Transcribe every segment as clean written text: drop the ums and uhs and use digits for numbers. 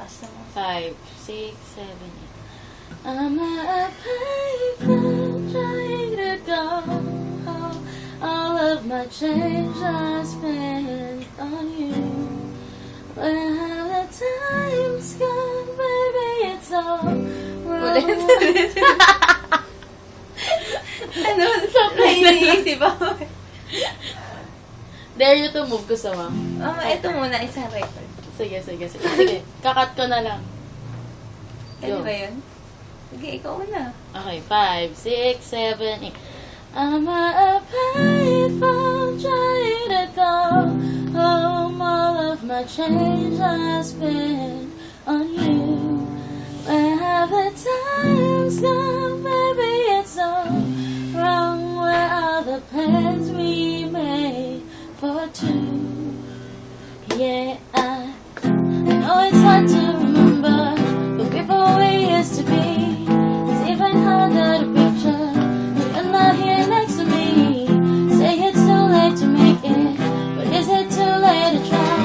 lakas naman. 5, 6, 7, 8. I'm a payphone trying to go home. All of my change I spent on you. Well, the time's gone, baby, it's all wrong. Ano? May iniisip ako. Dare you to move, gusto mo? Ito muna, isang record. Sige. Sige, kakat ko na lang. Ano Go. ba yun? Sige, ikaw una. Okay, 5, 6, 7, 8. I'm a payphone trying to go home. All of my change I spent on you. Where have the times gone, baby? It's all wrong. Where are the plans we made for two? Yeah, I know it's hard to remember the people we used to be. It's even harder to picture you're not here next to me. Say it's too late to make it, but is it too late to try?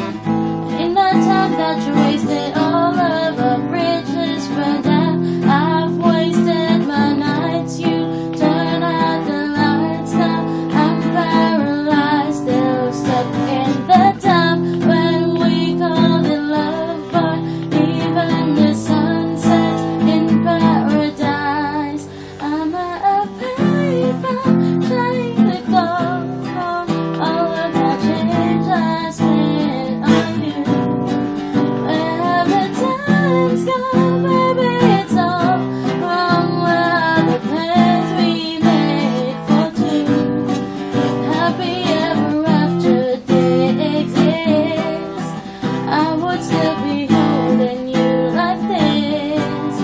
In the time that you wasted, all of our bridges burned out. I've wasted my nights, you turn out the lights. Now I'm paralyzed, still stuck in the time when we called it love. But even the sun sets in paradise. I'm a payphone trying to go home. All of my change I spent on you. Where have the times gone, baby? It's all wrong. Where are the plans we made for two? If happy ever after did exist, I would still be holding you like this.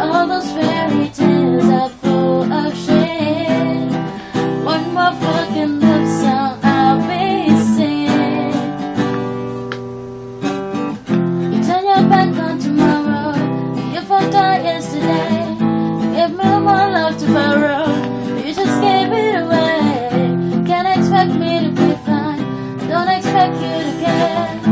All those fairy tales are full of shit. One more fucking love song I'll be singing. You turn your back on tomorrow. You forgot yesterday. Give me more love to borrow. You just gave it away. Can't expect me to be fine. Don't expect you to care. I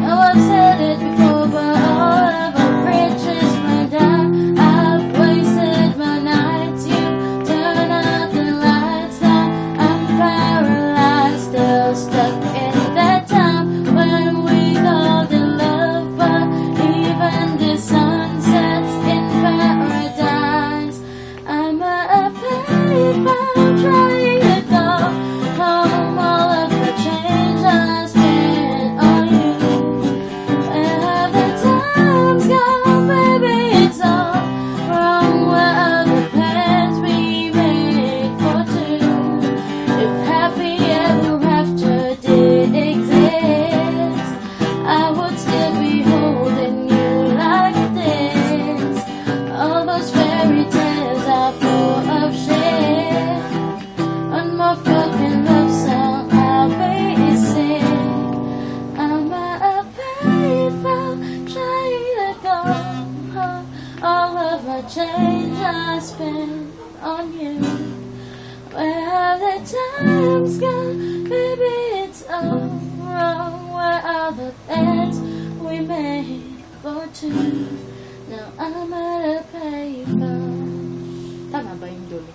know I've said it before, but all of our bridges burned down. I've wasted my nights. You turn out the lights. Now I'm paralyzed, still stuck in that time when we called it love. But even the sun sets in paradise. I'm a payphone trying to go home. All of the change I spent on you. Where have the times gone, baby? It's all wrong. Where are the plans we made for two? If happy ever after did exist, I would still be holding you like this. All those fairy tales are full of shit. One more fucking love song I'll be singing. I'm a payphone trying to go home. All of my change I spent on you. Where have the times gone, baby? It's all wrong. Where are the plans we made for two? Now I'm at a payphone. Tama ba yung dulo?